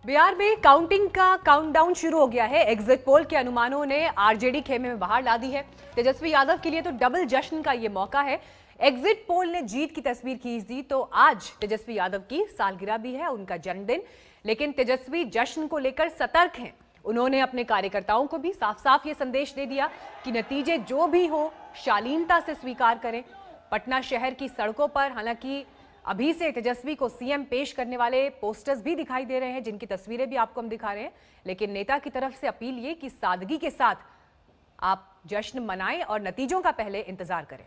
बिहार में काउंटिंग का काउंटडाउन शुरू हो गया है। एग्जिट पोल के अनुमानों ने आरजेडी खेमे में बाहर ला दी है। तेजस्वी यादव के लिए तो डबल जश्न का ये मौका है। एग्जिट पोल ने जीत की तस्वीर खींच दी तो आज तेजस्वी यादव की सालगिरह भी है, उनका जन्मदिन। लेकिन तेजस्वी जश्न को लेकर सतर्क हैं। उन्होंने अपने कार्यकर्ताओं को भी साफ साफ ये संदेश दे दिया कि नतीजे जो भी हो शालीनता से स्वीकार करें। पटना शहर की सड़कों पर हालांकि अभी से तेजस्वी को सीएम पेश करने वाले पोस्टर्स भी दिखाई दे रहे हैं, जिनकी तस्वीरें भी आपको हम दिखा रहे हैं। लेकिन नेता की तरफ से अपील ये कि सादगी के साथ आप जश्न मनाएं और नतीजों का पहले इंतजार करें।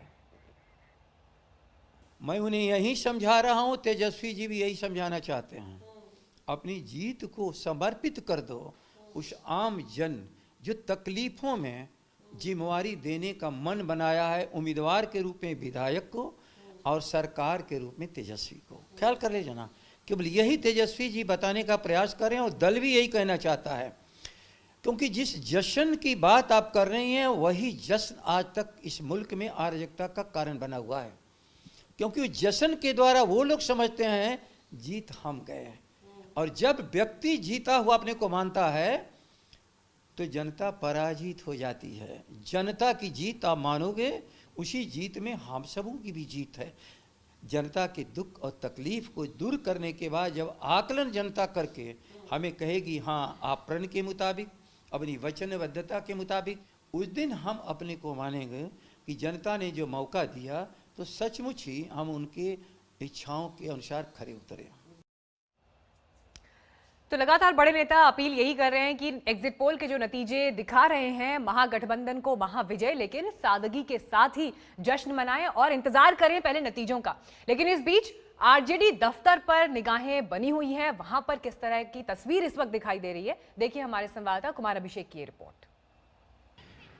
मैं उन्हें यही समझा रहा हूं, तेजस्वी जी भी यही समझाना चाहते हैं। अपनी जीत को समर्पित कर दो उस आम जन जो तकलीफों में जिम्मेवारी देने का मन बनाया है, उम्मीदवार के रूप में विधायक को और सरकार के रूप में तेजस्वी को। ख्याल कर ले जना, केवल यही तेजस्वी जी बताने का प्रयास करें और दल भी यही कहना चाहता है, क्योंकि जिस जश्न की बात आप कर रही हैं वही जश्न आज तक इस मुल्क में अराजकता का कारण बना हुआ है। क्योंकि जश्न के द्वारा वो लोग समझते हैं जीत हम गए, और जब व्यक्ति जीता हुआ अपने को मानता है तो जनता पराजित हो जाती है। जनता की जीत आप मानोगे, उसी जीत में हम सबों की भी जीत है। जनता के दुख और तकलीफ को दूर करने के बाद जब आकलन जनता करके हमें कहेगी हाँ आप प्रण के मुताबिक, अपनी वचनबद्धता के मुताबिक, उस दिन हम अपने को मानेंगे कि जनता ने जो मौका दिया तो सचमुच ही हम उनके इच्छाओं के अनुसार खरे उतरे। तो लगातार बड़े नेता अपील यही कर रहे हैं कि एग्जिट पोल के जो नतीजे दिखा रहे हैं महागठबंधन को महाविजय, लेकिन सादगी के साथ ही जश्न मनाएं और इंतजार करें पहले नतीजों का। लेकिन इस बीच आरजेडी दफ्तर पर निगाहें बनी हुई हैं, वहां पर किस तरह की तस्वीर इस वक्त दिखाई दे रही है, देखिए हमारे संवाददाता कुमार अभिषेक की रिपोर्ट।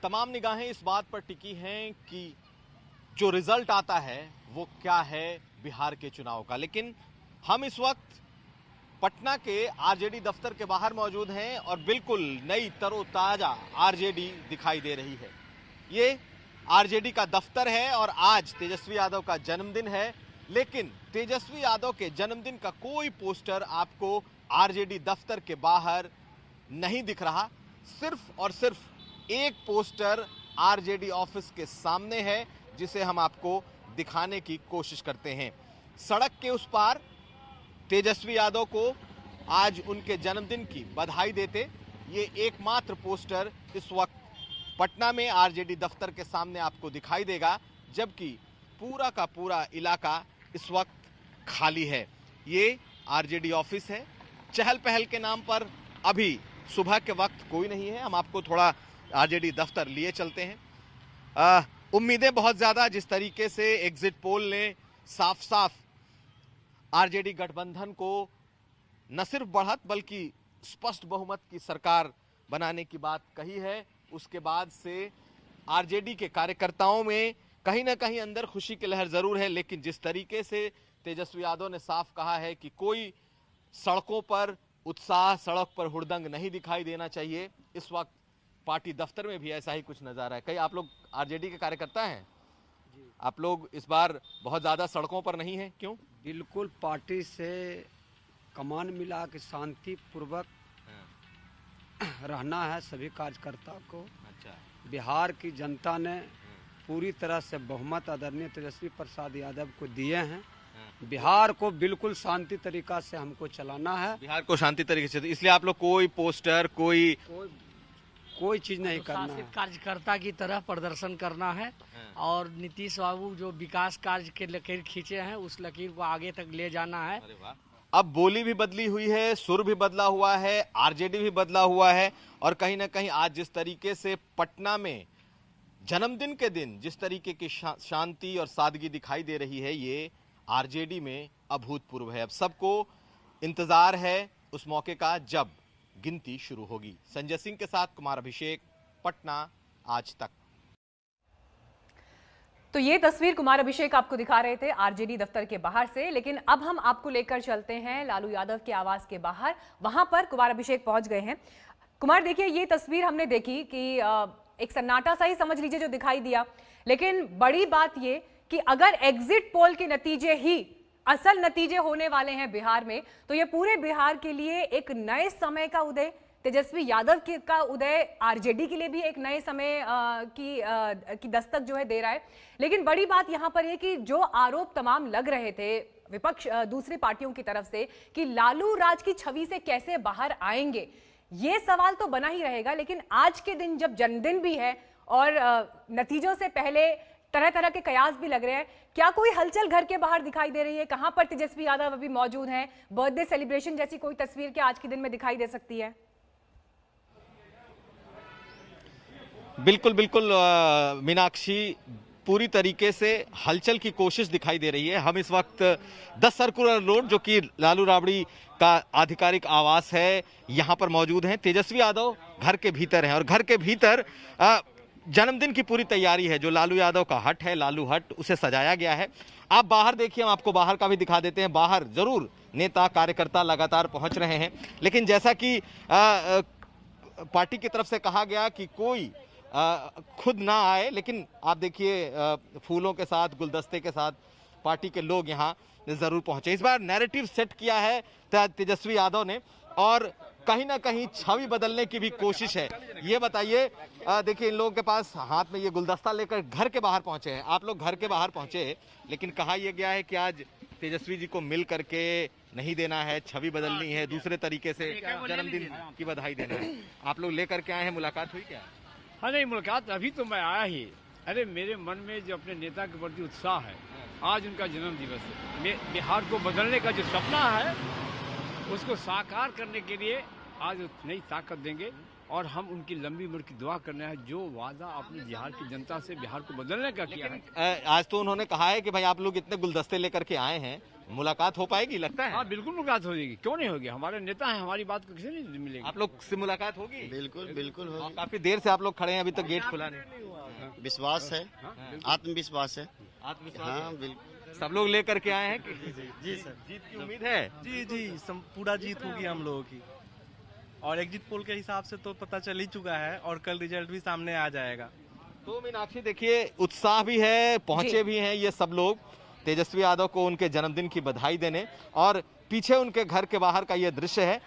तमाम निगाहें इस बात पर टिकी हैं कि जो रिजल्ट आता है वो क्या है बिहार के चुनाव का। लेकिन हम इस वक्त पटना के आरजेडी दफ्तर के बाहर मौजूद हैं और बिल्कुल नई तरोताजा आरजेडी दिखाई दे रही है। ये आरजेडी का दफ्तर है और आज तेजस्वी यादव का जन्मदिन है। लेकिन तेजस्वी यादव के जन्मदिन का कोई पोस्टर आपको आरजेडी दफ्तर के बाहर नहीं दिख रहा। सिर्फ और सिर्फ एक पोस्टर आरजेडी ऑफिस के सामने है, जिसे हम आपको दिखाने की कोशिश करते हैं। सड़क के उस पार तेजस्वी यादव को आज उनके जन्मदिन की बधाई देते ये एकमात्र पोस्टर इस वक्त पटना में आरजेडी दफ्तर के सामने आपको दिखाई देगा, जबकि पूरा का पूरा इलाका इस वक्त खाली है। ये आरजेडी ऑफिस है। चहल पहल के नाम पर अभी सुबह के वक्त कोई नहीं है। हम आपको थोड़ा आरजेडी दफ्तर लिए चलते हैं। उम्मीदें बहुत ज्यादा, जिस तरीके से एग्जिट पोल ने साफ साफ आरजेडी गठबंधन को न सिर्फ बढ़त बल्कि स्पष्ट बहुमत की सरकार बनाने की बात कही है, उसके बाद से आरजेडी के कार्यकर्ताओं में कहीं ना कहीं अंदर खुशी की लहर जरूर है। लेकिन जिस तरीके से तेजस्वी यादव ने साफ कहा है कि कोई सड़कों पर उत्साह, सड़क पर हुड़दंग नहीं दिखाई देना चाहिए, इस वक्त पार्टी दफ्तर में भी ऐसा ही कुछ नजारा है। कई आप लोग आरजेडी के कार्यकर्ता हैं, आप लोग इस बार बहुत ज्यादा सड़कों पर नहीं है, क्यों? बिल्कुल पार्टी से कमान मिला के शांति पूर्वक रहना है सभी कार्यकर्ता को। अच्छा। बिहार की जनता ने पूरी तरह से बहुमत आदरणीय तेजस्वी प्रसाद यादव को दिए हैं। बिहार को बिल्कुल शांति तरीका से हमको चलाना है। बिहार को शांति तरीके से, इसलिए आप लोग कोई पोस्टर कोई चीज नहीं करना है। कार्यकर्ता की तरह प्रदर्शन करना है और नीतीश बाबू जो विकास कार्य के लकीर खींचे हैं उस लकीर को आगे तक ले जाना है। अब बोली भी बदली हुई है, सुर भी बदला हुआ है, आरजेडी भी बदला हुआ है, और कहीं ना कहीं आज जिस तरीके से पटना में जन्मदिन के दिन जिस तरीके की शांति और सादगी दिखाई दे रही है, ये आरजेडी में अभूतपूर्व है। अब सबको इंतजार है उस मौके का जब गिनती शुरू होगी। संजय सिंह के साथ कुमार अभिषेक, पटना आज तक। तो ये तस्वीर कुमार अभिषेक आपको दिखा रहे थे आरजेडी दफ्तर के बाहर से। लेकिन अब हम आपको लेकर चलते हैं लालू यादव के आवास के बाहर, वहां पर कुमार अभिषेक पहुंच गए हैं। कुमार देखिए, ये तस्वीर हमने देखी कि एक सन्नाटा सा ही समझ लीजिए जो दिखाई दिया, लेकिन बड़ी बात ये कि अगर एग्जिट पोल के नतीजे ही असल नतीजे होने वाले हैं बिहार में, तो ये पूरे बिहार के लिए एक नए समय का उदय, तेजस्वी यादव का उदय आरजेडी के लिए भी एक नए समय की दस्तक जो है दे रहा है। लेकिन बड़ी बात यहाँ पर है कि जो आरोप तमाम लग रहे थे विपक्ष दूसरी पार्टियों की तरफ से कि लालू राज की छवि से कैसे बाहर आएंगे, ये सवाल तो बना ही रहेगा। लेकिन आज के दिन जब जन्मदिन भी है और नतीजों से पहले तरह तरह के कयास भी लग रहे हैं, क्या कोई हलचल घर के बाहर दिखाई दे रही है? कहां पर तेजस्वी यादव अभी मौजूद हैं? बर्थडे सेलिब्रेशन जैसी कोई तस्वीर क्या आज के दिन में दिखाई दे सकती है? बिल्कुल बिल्कुल मीनाक्षी, पूरी तरीके से हलचल की कोशिश दिखाई दे रही है। हम इस वक्त 10 सर्कुलर रोड, जो कि लालू राबड़ी का आधिकारिक आवास है, यहाँ पर मौजूद हैं। तेजस्वी यादव घर के भीतर हैं और घर के भीतर जन्मदिन की पूरी तैयारी है। जो लालू यादव का हट है, लालू हट, उसे सजाया गया है। आप बाहर देखिए, हम आपको बाहर का भी दिखा देते हैं। बाहर जरूर नेता कार्यकर्ता लगातार पहुंच रहे हैं, लेकिन जैसा कि पार्टी की तरफ से कहा गया कि कोई खुद ना आए, लेकिन आप देखिए फूलों के साथ, गुलदस्ते के साथ पार्टी के लोग यहाँ जरूर पहुंचे। इस बार नैरेटिव सेट किया है तेजस्वी यादव ने और कहीं ना कहीं छवि बदलने की भी कोशिश है। ये बताइए, देखिए इन लोगों के पास हाथ में ये गुलदस्ता लेकर घर के बाहर पहुंचे हैं। आप लोग घर के बाहर पहुंचे, लेकिन कहा यह गया है कि आज तेजस्वी जी को मिल करके नहीं देना है, छवि बदलनी है, दूसरे तरीके से जन्मदिन की बधाई देना है। आप लोग लेकर के आए हैं, मुलाकात हुई क्या? हाँ नहीं, मुलाकात अभी तो मैं आया ही। अरे मेरे मन में जो अपने नेता के प्रति उत्साह है, आज उनका जन्म दिवस है। बिहार को बदलने का जो सपना है उसको साकार करने के लिए आज नई ताकत देंगे और हम उनकी लंबी उम्र की दुआ करना है। जो वादा अपने बिहार की जनता से बिहार को बदलने का किया है। आज तो उन्होंने कहा है कि भाई आप लोग इतने गुलदस्ते लेकर के आए हैं, मुलाकात हो पाएगी लगता है? हाँ बिल्कुल मुलाकात हो जाएगी, क्यों नहीं होगी। हमारे नेता हैं, हमारी बात को किसी नहीं मिलेगी। आप लोग से मुलाकात होगी? बिल्कुल बिल्कुल होगी। काफी देर से आप लोग खड़े हैं, अभी तक गेट खुला नहीं। विश्वास है, आत्मविश्वास है। हाँ बिल्कुल, सब लोग लेकर के आए हैं कि जी सर। जीत की उम्मीद है? जी जी, पूरा जीत होगी हम लोगों की। और एग्जिट पोल के हिसाब से तो पता चल ही चुका है और कल रिजल्ट भी सामने आ जाएगा। तो मीनाक्षी देखिए, उत्साह भी है, पहुंचे भी हैं ये सब लोग तेजस्वी यादव को उनके जन्मदिन की बधाई देने, और पीछे उनके घर के बाहर का ये दृश्य है।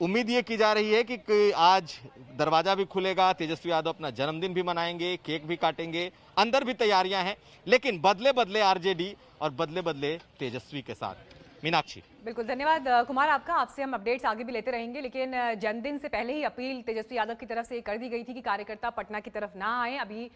उम्मीद ये की जा रही है कि आज दरवाजा भी खुलेगा, तेजस्वी यादव अपना जन्मदिन भी मनाएंगे, केक भी काटेंगे, अंदर भी तैयारियां हैं, लेकिन बदले बदले आरजेडी और बदले बदले तेजस्वी के साथ। मीनाक्षी, बिल्कुल धन्यवाद कुमार आपका। आपसे हम अपडेट्स आगे भी लेते रहेंगे, लेकिन जन्मदिन से पहले ही अपील तेजस्वी यादव की तरफ से कर दी गई थी कि कार्यकर्ता पटना की तरफ ना आए, अभी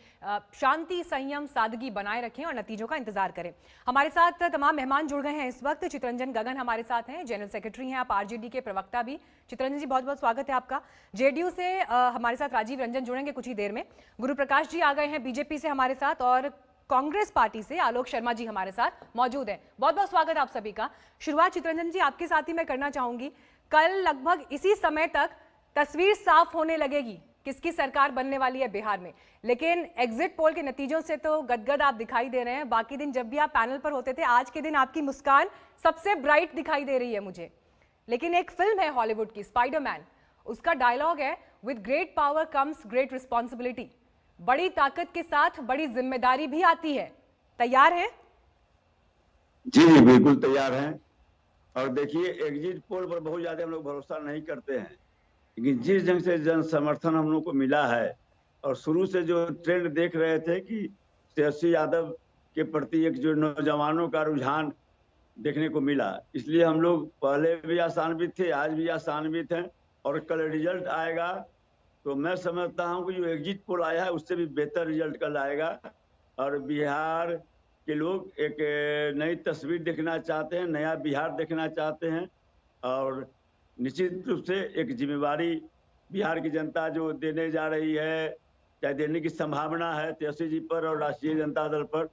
शांति, संयम, सादगी बनाए रखें और नतीजों का इंतजार करें। हमारे साथ तमाम मेहमान जुड़ गए हैं इस वक्त। चितरंजन गगन हमारे साथ हैं, जनरल सेक्रेटरी हैं आप, आरजेडी के प्रवक्ता भी। चितरंजन जी बहुत बहुत स्वागत है आपका। जेडीयू से हमारे साथ राजीव रंजन जुड़ेंगे कुछ ही देर में। गुरु प्रकाश जी आ गए हैं बीजेपी से हमारे साथ, और कांग्रेस पार्टी से आलोक शर्मा जी हमारे साथ मौजूद हैं। बहुत बहुत स्वागत आप सभी का। शुरुआत चितरंजन जी आपके साथ ही मैं करना चाहूंगी। कल लगभग इसी समय तक तस्वीर साफ होने लगेगी किसकी सरकार बनने वाली है बिहार में, लेकिन एग्जिट पोल के नतीजों से तो गदगद आप दिखाई दे रहे हैं। बाकी दिन जब भी आप पैनल पर होते थे, आज के दिन आपकी मुस्कान सबसे ब्राइट दिखाई दे रही है मुझे। लेकिन एक फिल्म है हॉलीवुड की स्पाइडरमैन, उसका डायलॉग है with great power comes great responsibility. बड़ी ताकत के साथ बड़ी जिम्मेदारी भी आती है। तैयार हैं? जी जी बिल्कुल तैयार हैं। और देखिए, एग्जिट पोल पर बहुत ज्यादा हम लोग भरोसा नहीं करते हैं, लेकिन जिस ढंग से जन समर्थन हम लोग को मिला है और शुरू से जो ट्रेंड देख रहे थे कि तेजस्वी यादव के प्रति एक जो नौजवानों का रुझान देखने को मिला, इसलिए हम लोग पहले भी आशान्वित थे, आज भी आशान्वित हैं। और कल रिजल्ट आएगा तो मैं समझता हूं कि जो एग्जिट पोल आया है उससे भी बेहतर रिजल्ट कल आएगा। और बिहार के लोग एक नई तस्वीर देखना चाहते हैं, नया बिहार देखना चाहते हैं, और निश्चित रूप से एक जिम्मेवारी बिहार की जनता जो देने जा रही है, चाहे देने की संभावना है तेजस्वी जी पर और राष्ट्रीय जनता दल पर।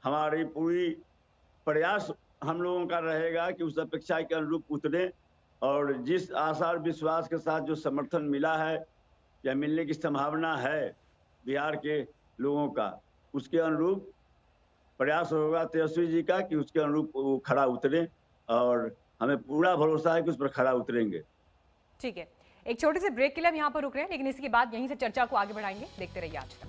हमारी पूरी प्रयास हम लोगों का रहेगा कि उस अपेक्षा के अनुरूप उतरे, और जिस आशा और विश्वास के साथ जो समर्थन मिला है या मिलने की संभावना है बिहार के लोगों का, उसके अनुरूप प्रयास होगा तेजस्वी जी का कि उसके अनुरूप वो खड़ा उतरे, और हमें पूरा भरोसा है कि उस पर खड़ा उतरेंगे। ठीक है, एक छोटे से ब्रेक के लिए हम यहाँ पर रुक रहे हैं, लेकिन इसके बाद यहीं से चर्चा को आगे बढ़ाएंगे। देखते रहिए आज तक।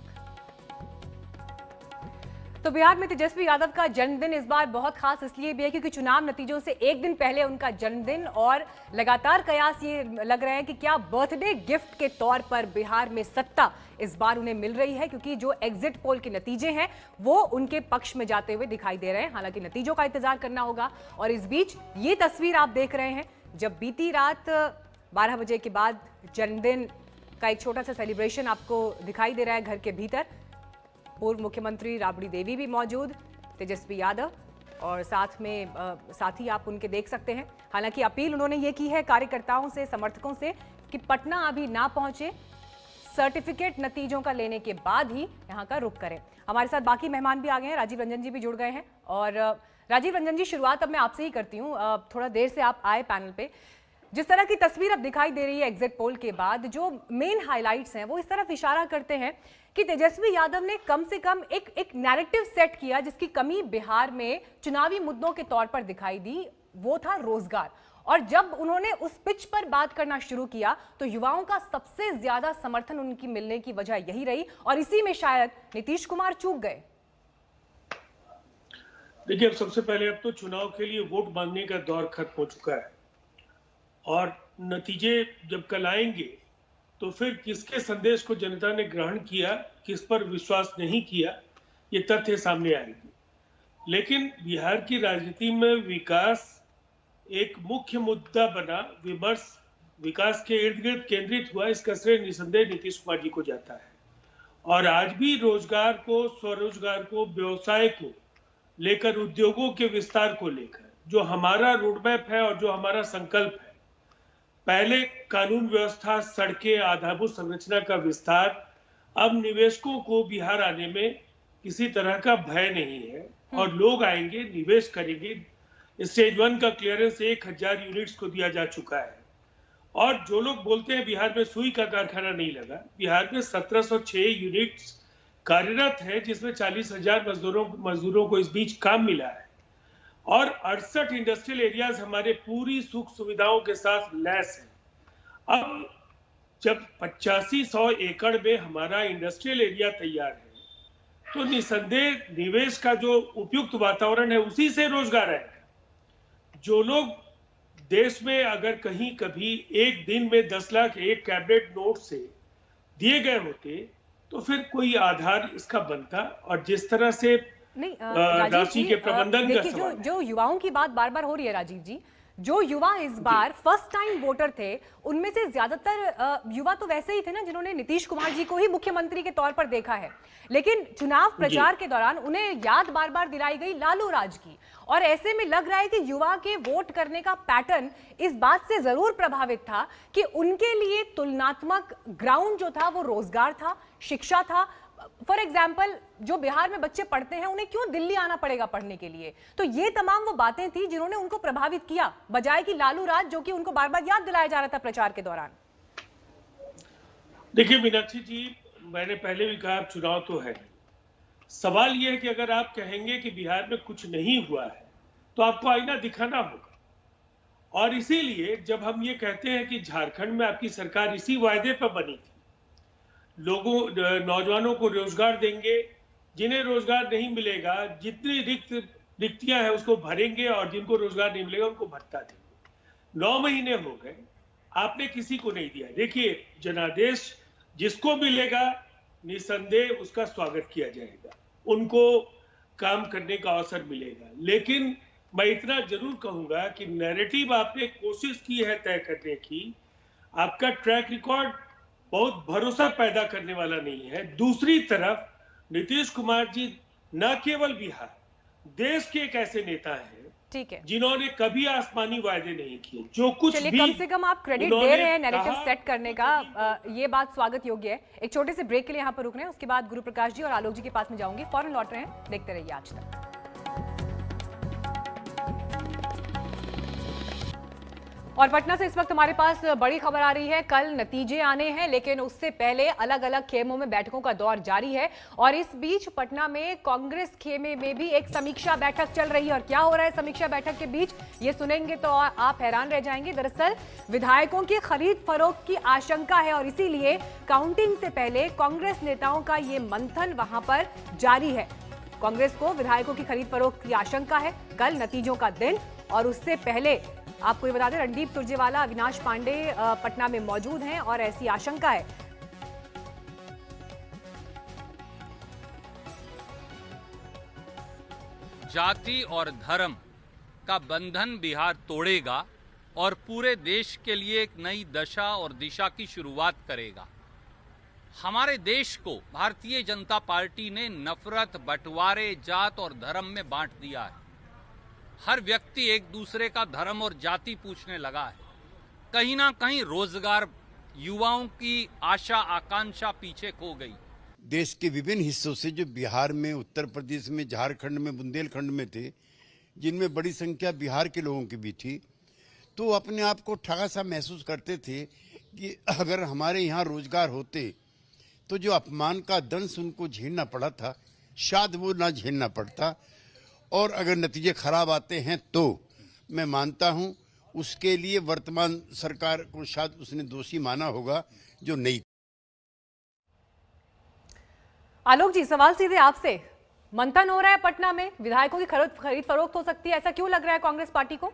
तो बिहार में तेजस्वी यादव का जन्मदिन इस बार बहुत खास इसलिए भी है क्योंकि चुनाव नतीजों से एक दिन पहले उनका जन्मदिन, और लगातार कयास ये लग रहे हैं कि क्या बर्थडे गिफ्ट के तौर पर बिहार में सत्ता इस बार उन्हें मिल रही है, क्योंकि जो एग्जिट पोल के नतीजे हैं वो उनके पक्ष में जाते हुए दिखाई दे रहे हैं। हालांकि नतीजों का इंतजार करना होगा। और इस बीच ये तस्वीर आप देख रहे हैं जब बीती रात 12 बजे के बाद जन्मदिन का एक छोटा सा सेलिब्रेशन आपको दिखाई दे रहा है घर के भीतर। पूर्व मुख्यमंत्री राबड़ी देवी भी मौजूद, तेजस्वी यादव, और साथ में साथी आप उनके देख सकते हैं। हालांकि अपील उन्होंने ये की है कार्यकर्ताओं से, समर्थकों से कि पटना अभी ना पहुंचे, सर्टिफिकेट नतीजों का लेने के बाद ही यहां का रुख करें। हमारे साथ बाकी मेहमान भी आ गए हैं, राजीव रंजन जी भी जुड़ गए हैं। और राजीव रंजन जी, शुरुआत अब मैं आपसे ही करती हूँ। थोड़ा देर से आप आए पैनल पे, जिस तरह की तस्वीर अब दिखाई दे रही है एग्जिट पोल के बाद, जो मेन हाइलाइट्स हैं वो इस तरफ इशारा करते हैं कि तेजस्वी यादव ने कम से कम एक नैरेटिव सेट किया जिसकी कमी बिहार में चुनावी मुद्दों के तौर पर दिखाई दी, वो था रोजगार। और जब उन्होंने उस पिच पर बात करना शुरू किया तो युवाओं का सबसे ज्यादा समर्थन उनकी मिलने की वजह यही रही, और इसी में शायद नीतीश कुमार चूक गए। देखिए, अब सबसे पहले अब तो चुनाव के लिए वोट मांगने का दौर खत्म हो चुका है, और नतीजे जब कल आएंगे तो फिर किसके संदेश को जनता ने ग्रहण किया, किस पर विश्वास नहीं किया, ये तथ्य सामने आएंगे। लेकिन बिहार की राजनीति में विकास एक मुख्य मुद्दा बना, विमर्श विकास के इर्द गिर्द केंद्रित हुआ, इसका श्रेय निसंदेह नीतीश कुमार जी को जाता है। और आज भी रोजगार को, स्वरोजगार को, व्यवसाय को लेकर, उद्योगों के विस्तार को लेकर जो हमारा रोडमैप है और जो हमारा संकल्प है, पहले कानून व्यवस्था, सड़कें, आधारभूत संरचना का विस्तार, अब निवेशकों को बिहार आने में किसी तरह का भय नहीं है और लोग आएंगे, निवेश करेंगे। स्टेज 1 का क्लियरेंस 1000 यूनिट्स को दिया जा चुका है। और जो लोग बोलते हैं बिहार में सुई का कारखाना नहीं लगा, बिहार में 1706 यूनिट्स कार्यरत है, जिसमें 40,000 मजदूरों को इस बीच काम मिला है। और 68 इंडस्ट्रियल एरियाज हमारे पूरी सुख सुविधाओं के साथ लैस है। अब जब 8500 एकड़ में हमारा इंडस्ट्रियल एरिया तैयार है तो निसंदेह निवेश का जो उपयुक्त वातावरण है उसी से रोजगार आएगा। जो लोग देश में अगर कहीं कभी एक दिन में 10 लाख एक कैबिनेट नोट से दिए गए होते तो फिर कोई आधार इसका बनता। और जिस तरह से नहीं, राशि के प्रबंधन का देखिए, जो युवाओं की बात बार बार हो रही है राजीव जी, जो युवा इस बार फर्स्ट टाइम वोटर थे, उनमें से ज्यादातर युवा तो वैसे ही थे ना जिन्होंने नीतीश कुमार जी को ही मुख्यमंत्री के तौर पर देखा है, लेकिन चुनाव प्रचार के दौरान उन्हें याद बार बार दिलाई गई लालू राज की। और ऐसे में लग रहा है कि युवा के वोट करने का पैटर्न इस बात से जरूर प्रभावित था कि उनके लिए तुलनात्मक ग्राउंड जो था वो रोजगार था, शिक्षा था। फॉर एग्जाम्पल, जो बिहार में बच्चे पढ़ते हैं उन्हें क्यों दिल्ली आना पड़ेगा पढ़ने के लिए? तो ये तमाम वो बातें थी जिन्होंने उनको प्रभावित किया, बजाय कि लालू राज, जो कि उनको बार बार याद दिलाया जा रहा था प्रचार के दौरान। देखिए मीनाक्षी जी, मैंने पहले भी कहा चुनाव तो है, सवाल यह है कि अगर आप कहेंगे कि बिहार में कुछ नहीं हुआ है तो आपको आईना दिखाना होगा। और इसीलिए जब हम ये कहते हैं कि झारखंड में आपकी सरकार इसी वायदे पर बनी थी, लोगों, नौजवानों को रोजगार देंगे, जिन्हें रोजगार नहीं मिलेगा, जितनी रिक्तियां हैं उसको भरेंगे, और जिनको रोजगार नहीं मिलेगा उनको भत्ता देंगे। 9 महीने हो गए, आपने किसी को नहीं दिया। देखिए, जनादेश जिसको मिलेगा निसंदेह उसका स्वागत किया जाएगा, उनको काम करने का अवसर मिलेगा। लेकिन मैं इतना जरूर कहूंगा कि नैरेटिव आपने कोशिश की है तय करने की, आपका ट्रैक रिकॉर्ड बहुत भरोसा पैदा करने वाला नहीं है। दूसरी तरफ नीतीश कुमार जी न केवल बिहार, देश के एक ऐसे नेता हैं, ठीक है, जिन्होंने कभी आसमानी वायदे नहीं किए। जो कुछ भी कम से कम आप क्रेडिट दे रहे हैं नैरेटिव सेट करने का, ये बात स्वागत योग्य है। एक छोटे से ब्रेक के लिए यहाँ पर रुक रहे हैं, उसके बाद गुरु प्रकाश जी और आलोक जी के पास में जाऊंगी, फौरन लौट रहे हैं, देखते रहिए आज तक। और पटना से इस वक्त हमारे पास बड़ी खबर आ रही है। कल नतीजे आने हैं, लेकिन उससे पहले अलग अलग खेमों में बैठकों का दौर जारी है। और इस बीच पटना में कांग्रेस खेमे में भी एक समीक्षा बैठक चल रही है। और क्या हो रहा है समीक्षा बैठक के बीच, ये सुनेंगे तो आप हैरान रह जाएंगे। दरअसल विधायकों की खरीद फरोख्त की आशंका है, और इसीलिए काउंटिंग से पहले कांग्रेस नेताओं का ये मंथन वहां पर जारी है। कांग्रेस को विधायकों की खरीद फरोख्त की आशंका है। कल नतीजों का दिन और उससे पहले आपको ये बता दें, रणदीप सुरजेवाला, अविनाश पांडे पटना में मौजूद हैं और ऐसी आशंका है। जाति और धर्म का बंधन बिहार तोड़ेगा और पूरे देश के लिए एक नई दशा और दिशा की शुरुआत करेगा। हमारे देश को भारतीय जनता पार्टी ने नफरत, बंटवारे, जात और धर्म में बांट दिया है। हर व्यक्ति एक दूसरे का धर्म और जाति पूछने लगा है। कहीं ना कहीं रोजगार, युवाओं की आशा आकांक्षा पीछे खो गई। देश के विभिन्न हिस्सों से जो बिहार में, उत्तर प्रदेश में, झारखंड में, बुंदेलखंड में थे, जिनमें बड़ी संख्या बिहार के लोगों की भी थी, तो अपने आप को ठगा सा महसूस करते थे कि अगर हमारे यहाँ रोजगार होते तो जो अपमान का दंश उनको झेलना पड़ा था, शायद वो ना झेलना पड़ता। और अगर नतीजे खराब आते हैं तो मैं मानता हूँ उसके लिए वर्तमान सरकार को शायद उसने दोषी माना होगा जो नहीं। आलोक जी, सवाल सीधे आपसे। मंथन हो रहा है पटना में, विधायकों की खरीद फरोख्त हो सकती है, ऐसा क्यों लग रहा है कांग्रेस पार्टी को?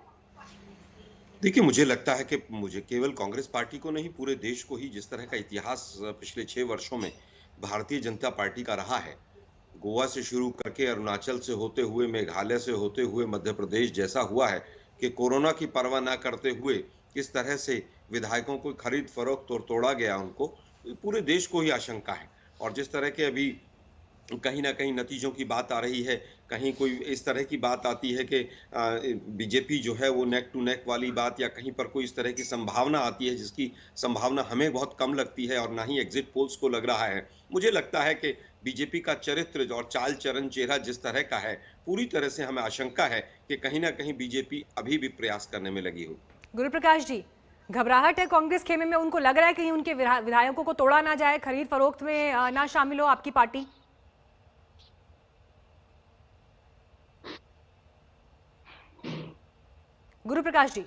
देखिए, मुझे लगता है कि मुझे केवल कांग्रेस पार्टी को नहीं, पूरे देश को ही, जिस तरह का इतिहास पिछले 6 वर्षों में भारतीय जनता पार्टी का रहा है, गोवा से शुरू करके अरुणाचल से होते हुए, मेघालय से होते हुए मध्य प्रदेश, जैसा हुआ है कि कोरोना की परवाह ना करते हुए किस तरह से विधायकों को खरीद फरोख्त और तोड़ा गया उनको, पूरे देश को ही आशंका है। और जिस तरह के अभी कहीं ना कहीं नतीजों की बात आ रही है, कहीं कोई इस तरह की बात आती है कि बीजेपी जो है वो नेक टू नेक वाली बात, या कहीं पर कोई इस तरह की संभावना आती है जिसकी संभावना हमें बहुत कम लगती है और ना ही एग्जिट पोल्स को लग रहा है। मुझे लगता है कि बीजेपी का चरित्र और चाल चरण, चेहरा जिस तरह का है, पूरी तरह से हमें आशंका है कि कहीं ना कहीं बीजेपी अभी भी प्रयास करने में लगी हो। गुरु प्रकाश जी, घबराहट है कांग्रेस खेमे में, उनको लग रहा है कि उनके विधायकों को तोड़ा ना जाए, खरीद फरोख्त में ना शामिल हो आपकी पार्टी? गुरु प्रकाश जी।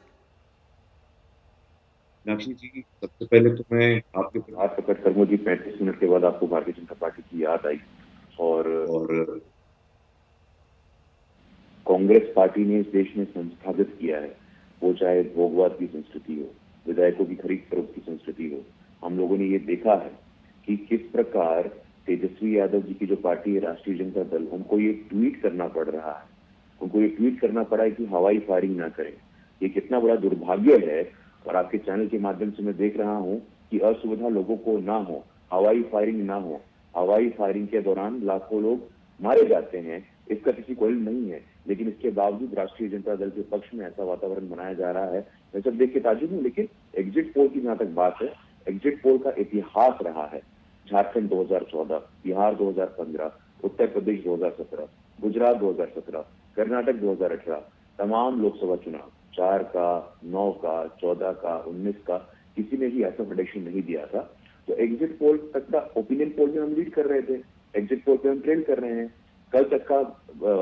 मीनाक्षी जी, सबसे पहले तो मैं आपके ऊपर हाथ पकड़ कर, मुझे 35 मिनट के बाद आपको भारतीय जनता पार्टी की याद आई और कांग्रेस पार्टी ने इस देश में संस्थापित किया है, वो चाहे भोगवाद की संस्कृति हो, विधायकों की खरीद फरोख्त की संस्कृति हो। हम लोगों ने ये देखा है कि किस प्रकार तेजस्वी यादव जी की जो पार्टी है राष्ट्रीय जनता दल, उनको ये ट्वीट करना पड़ रहा है, उनको ये ट्वीट करना पड़ा है कि हवाई फायरिंग ना करें। ये कितना बड़ा दुर्भाग्य है। और आपके चैनल के माध्यम से मैं देख रहा हूं कि असुविधा लोगों को ना हो, हवाई फायरिंग ना हो। हवाई फायरिंग के दौरान लाखों लोग मारे जाते हैं, इसका किसी को इल्म नहीं है, लेकिन इसके बावजूद राष्ट्रीय जनता दल के पक्ष में ऐसा वातावरण बनाया जा रहा है। मैं सब देख के ताजुब हूँ। लेकिन एग्जिट पोल की जहां तक बात है, एग्जिट पोल का इतिहास रहा है। झारखंड 2014, बिहार 2015, उत्तर प्रदेश 2017, गुजरात 2017, कर्नाटक 2018, तमाम लोकसभा चुनाव 4 का, 9 का, 14 का, 19 का, किसी ने भी ऐसा प्रेडिक्शन नहीं दिया था। तो एग्जिट पोल तक का, ओपिनियन पोल में हम लीड कर रहे थे, एग्जिट पोल पे हम ट्रेंड कर रहे हैं। कल तक का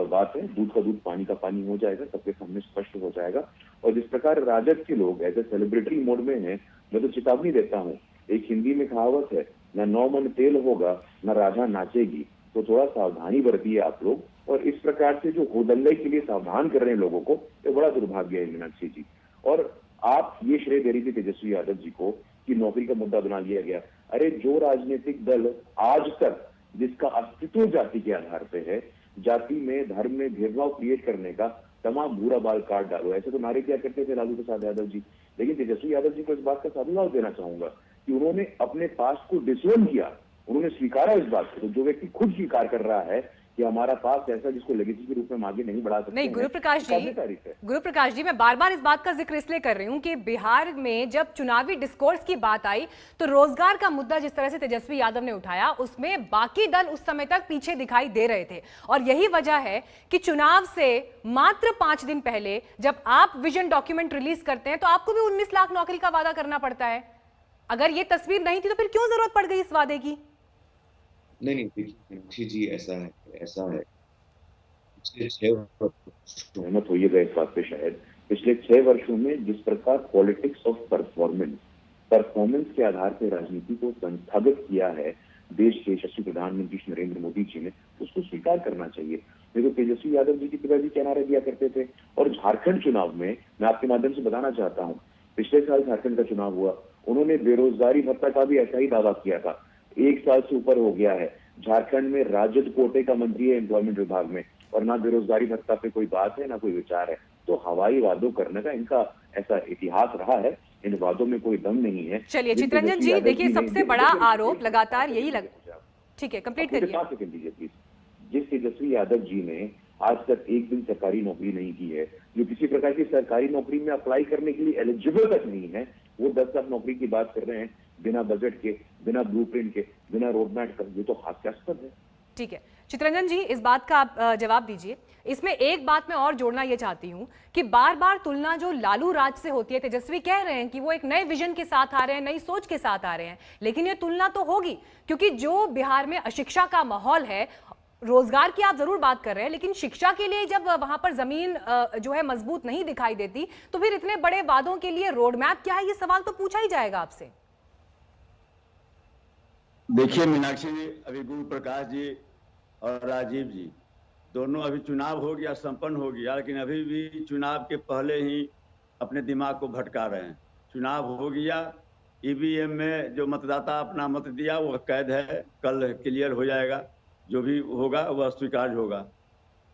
बात है, दूध का दूध पानी का पानी हो जाएगा, सबके सामने स्पष्ट हो जाएगा। और जिस प्रकार राजद के लोग ऐसे सेलिब्रिटी मोड में हैं, मैं तो चेतावनी देता हूँ। एक हिंदी में कहावत है, न 9 मन तेल होगा न राजा नाचेगी। तो थोड़ा सावधानी बरतिए आप लोग। और इस प्रकार से जो होदंगई के लिए सावधान कर रहे हैं लोगों को, ये बड़ा दुर्भाग्य है मीनाक्षी जी। और आप ये श्रेय दे रही थी तेजस्वी यादव जी को कि नौकरी का मुद्दा बना लिया गया। अरे जो राजनीतिक दल आज तक जिसका अस्तित्व जाति के आधार पे है, जाति में, धर्म में भेदभाव क्रिएट करने का तमाम बुरा बाल काट डालो, ऐसे तो नारे किया करते थे लालू प्रसाद यादव जी। लेकिन तेजस्वी यादव जी को इस बात का साधुवाद देना चाहूंगा कि उन्होंने अपने पास्ट को डिसोन किया, उन्होंने स्वीकारा इस बात को। जो व्यक्ति खुद स्वीकार कर रहा है कि हमारा पास ऐसा जिसको लेगेसी के रूप में आगे नहीं बढ़ा सकते। नहीं गुरु प्रकाश जी, मैं बार बार इस बात का जिक्र इसलिए कर रही हूं कि बिहार में जब चुनावी डिस्कोर्स की बात आई तो रोजगार का मुद्दा जिस तरह से तेजस्वी यादव ने उठाया, उसमें बाकी दल उस समय तक पीछे दिखाई दे रहे थे। और यही वजह है कि चुनाव से मात्र 5 दिन पहले जब आप विजन डॉक्यूमेंट रिलीज करते हैं तो आपको भी 19 लाख नौकरी का वादा करना पड़ता है। अगर ये तस्वीर नहीं थी तो फिर क्यों जरूरत पड़ गई इस वादे की? नहीं मीनाक्षी जी, ऐसा है पिछले 6 वर्षों में होइएगा इस बात पे, शायद पिछले 6 वर्षों में जिस प्रकार पॉलिटिक्स ऑफ परफॉर्मेंस के आधार पर राजनीति को संस्थापित किया है देश के यशस्वी प्रधानमंत्री नरेंद्र मोदी जी ने, उसको स्वीकार करना चाहिए। देखो तेजस्वी यादव जी के पिताजी क्या नारे दिया करते थे, और झारखंड चुनाव में मैं आपके माध्यम से बताना चाहता हूँ, पिछले साल झारखंड का चुनाव हुआ, उन्होंने बेरोजगारी भत्ता का भी ऐसा ही दावा किया था। 1 साल से ऊपर हो गया है, झारखंड में राजद कोटे का मंत्री है एम्प्लॉयमेंट विभाग में, और ना बेरोजगारी भत्ता पे कोई बात है ना कोई विचार है। तो हवाई वादों करने का इनका ऐसा इतिहास रहा है, इन वादों में कोई दम नहीं है। चलिए चित्ररंजन जी, देखिए सबसे बड़ा आरोप लगातार यही लग, ठीक है कंप्लीट करिए। 5 सेकंड दीजिए प्लीज। जिस तेजस्वी यादव जी ने आज तक एक दिन सरकारी नौकरी नहीं की है, जो किसी प्रकार की सरकारी नौकरी में अप्लाई करने के लिए एलिजिबल तक नहीं है, वो 10 लाख नौकरी की बात कर रहे हैं बिना बजट के, बिना ब्लूप्रिंट के, बिना रोडमैप के। ये तो हास्यास्पद है। ठीक है चित्ररंजन जी, इस बात का आप जवाब दीजिए। इसमें एक बात मैं और जोड़ना ये चाहती हूं कि बार बार तुलना जो लालू राज से होती है, तेजस्वी कह रहे हैं कि वो एक नए विजन के साथ आ रहे हैं, नई सोच के साथ आ रहे हैं, लेकिन ये तुलना तो होगी क्योंकि जो बिहार में अशिक्षा का माहौल है, रोजगार की आप जरूर बात कर रहे हैं, लेकिन शिक्षा के लिए जब वहां पर जमीन जो है मजबूत नहीं दिखाई देती, तो फिर इतने बड़े वादों के लिए रोड मैप क्या है, ये सवाल तो पूछा ही जाएगा आपसे। देखिए मीनाक्षी जी, अभी गुरु प्रकाश जी और राजीव जी दोनों अभी चुनाव हो गया, संपन्न हो गया, लेकिन अभी भी चुनाव के पहले ही अपने दिमाग को भटका रहे हैं। चुनाव हो गया, ईवीएम में जो मतदाता अपना मत दिया वो कैद है, कल क्लियर हो जाएगा, जो भी होगा वह स्वीकार होगा।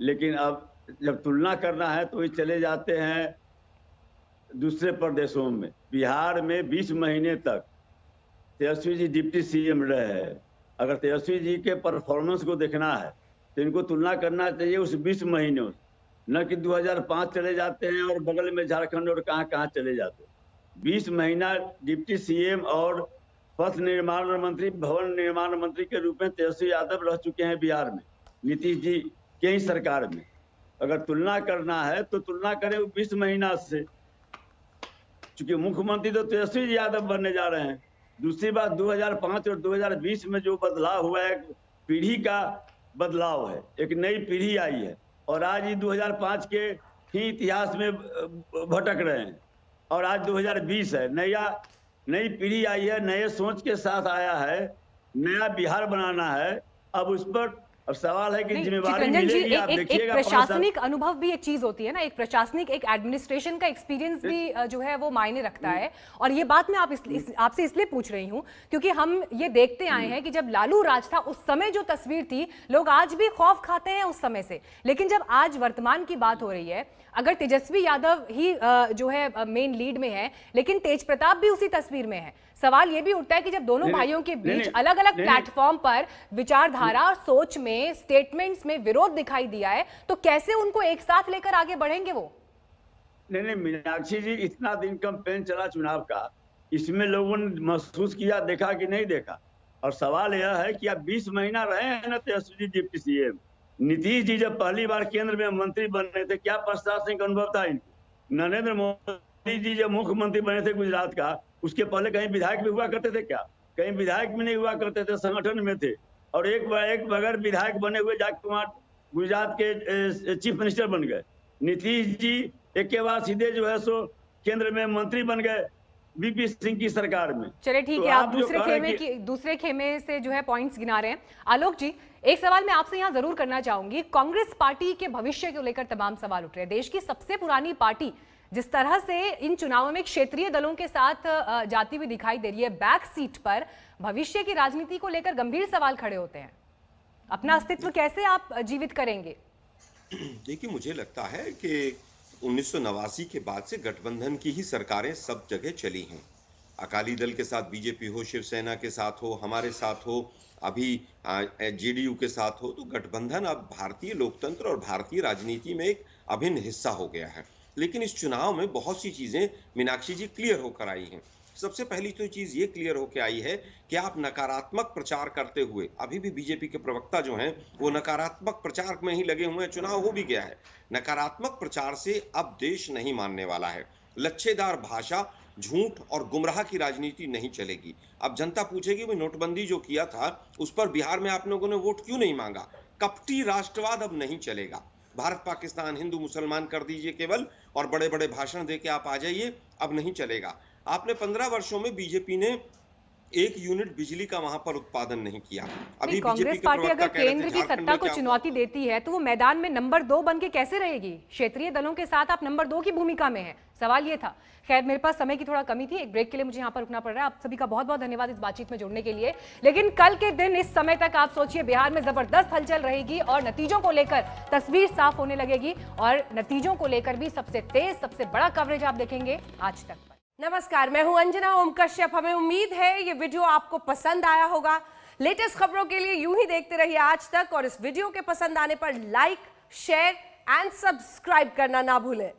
लेकिन अब जब तुलना करना है तो ये चले जाते हैं दूसरे प्रदेशों में। बिहार में 20 महीने तक तेजस्वी जी डिप्टी सीएम रहे हैं। अगर तेजस्वी जी के परफॉर्मेंस को देखना है तो इनको तुलना करना चाहिए उस 20 महीनों से, न कि 2005 चले जाते हैं और बगल में झारखंड और कहाँ कहाँ चले जाते हैं। 20 महीना डिप्टी सीएम और पथ निर्माण मंत्री, भवन निर्माण मंत्री के रूप में तेजस्वी यादव रह चुके हैं बिहार में, नीतीश जी के ही सरकार में। अगर तुलना करना है तो तुलना करें 20 महीना से, चूंकि मुख्यमंत्री तो तेजस्वी यादव बनने जा रहे हैं। दूसरी बात, 2005 और 2020 में जो बदलाव हुआ है, पीढ़ी का बदलाव है, एक नई पीढ़ी आई है, और आज ये 2005 के ही इतिहास में भटक रहे हैं, और आज 2020 है, नई पीढ़ी आई है, नए सोच के साथ आया है, नया बिहार बनाना है। अब उस पर अब सवाल है कि जिम्मेवारी मिलेगी। आप देखिएगा, एक प्रशासनिक अनुभव भी एक चीज होती है ना, एक प्रशासनिक, एक एडमिनिस्ट्रेशन का एक्सपीरियंस भी जो है वो मायने रखता है। और ये बात मैं आपसे इसलिए पूछ रही हूँ क्योंकि हम ये देखते आए हैं कि जब लालू राज था उस समय जो तस्वीर थी, लोग आज भी खौफ खाते हैं उस समय से। लेकिन जब आज वर्तमान की बात हो रही है, अगर तेजस्वी यादव ही जो है मेन लीड में है, लेकिन तेज प्रताप भी उसी तस्वीर में है, सवाल ये भी उठता है कि जब दोनों भाइयों के बीच अलग अलग प्लेटफॉर्म पर विचारधारा और सोच में, स्टेटमेंट्स में विरोध दिखाई दिया है, तो कैसे उनको एक साथ लेकर आगे बढ़ेंगे वो? नहीं मीनाक्षी जी, इतना दिन कैंपेन चला चुनाव का, इसमें लोगों ने महसूस किया, देखा कि नहीं देखा? और सवाल यह है कि आप 20 महीना रहे हैं ना तेजस्वी जी डिप्टी सीएम। नीतीश जी जब पहली बार केंद्र में मंत्री बने थे, क्या प्रशासनिक अनुभव था इनको? नरेंद्र मोदी जी जब मुख्यमंत्री बने थे गुजरात का, उसके पहले कहीं विधायक भी हुआ करते थे क्या? कहीं विधायक भी नहीं हुआ करते थे, संगठन में थे। और एक बगैर विधायक बने हुए जाके वहाँ गुजरात के चीफ मिनिस्टर बन गए। नीतीश जी एक के बाद सीधे जो है सो केंद्र में मंत्री बन गए वीपी सिंह की सरकार में। चलिए ठीक है, आप दूसरे खेमे से जो है पॉइंट्स गिना रहे हैं। आलोक जी, एक सवाल मैं आपसे यहाँ जरूर करना चाहूंगी। कांग्रेस पार्टी के भविष्य को लेकर तमाम सवाल उठ रहे हैं। देश की सबसे पुरानी पार्टी जिस तरह से इन चुनावों में क्षेत्रीय दलों के साथ जाती हुई दिखाई दे रही है, बैक सीट पर भविष्य की राजनीति को लेकर गंभीर सवाल खड़े होते हैं। अपना अस्तित्व कैसे आप जीवित करेंगे? देखिए, मुझे लगता है कि 1989 के बाद से गठबंधन की ही सरकारें सब जगह चली हैं। अकाली दल के साथ बीजेपी हो, शिवसेना के साथ हो, हमारे साथ हो, अभी जेडीयू के साथ हो, तो गठबंधन अब भारतीय लोकतंत्र और भारतीय राजनीति में एक अभिन्न हिस्सा हो गया है। लेकिन इस चुनाव में बहुत सी चीजें मीनाक्षी जी क्लियर होकर आई हैं। सबसे पहली तो चीज ये क्लियर होकर आई है कि आप नकारात्मक प्रचार करते हुए, अभी भी बीजेपी के प्रवक्ता जो हैं वो नकारात्मक प्रचार में ही लगे हुए हैं। चुनाव हो भी गया है, नकारात्मक प्रचार से अब देश नहीं मानने वाला है। लच्छेदार भाषा, झूठ और गुमराह की राजनीति नहीं चलेगी। अब जनता पूछेगी भाई नोटबंदी जो किया था उस पर बिहार में आप लोगों ने वोट क्यों नहीं मांगा? कपटी राष्ट्रवाद अब नहीं चलेगा। भारत पाकिस्तान हिंदू मुसलमान कर दीजिए केवल, और बड़े बड़े भाषण देके आप आ जाइए, अब नहीं चलेगा। आपने 15 वर्षों में बीजेपी ने एक यूनिट बिजली का वहां पर उत्पादन नहीं किया। नहीं, कांग्रेस पार्टी अगर केंद्र की सत्ता को चुनौती देती है तो वो मैदान में नंबर 2 बन के कैसे रहेगी? क्षेत्रीय दलों के साथ आप नंबर 2 की भूमिका में हैं। सवाल ये था। खैर, मेरे पास समय की थोड़ा कमी थी, एक ब्रेक के लिए मुझे यहाँ पर रुकना पड़ रहा है। आप सभी का बहुत बहुत धन्यवाद इस बातचीत में जुड़ने के लिए। लेकिन कल के दिन इस समय तक आप सोचिए बिहार में जबरदस्त हलचल रहेगी और नतीजों को लेकर तस्वीर साफ होने लगेगी और नतीजों को लेकर भी सबसे तेज, सबसे बड़ा कवरेज आप देखेंगे आज तक। नमस्कार, मैं हूं अंजना ओम कश्यप। हमें उम्मीद है ये वीडियो आपको पसंद आया होगा। लेटेस्ट खबरों के लिए यूं ही देखते रहिए आज तक और इस वीडियो के पसंद आने पर लाइक, शेयर एंड सब्सक्राइब करना ना भूलें।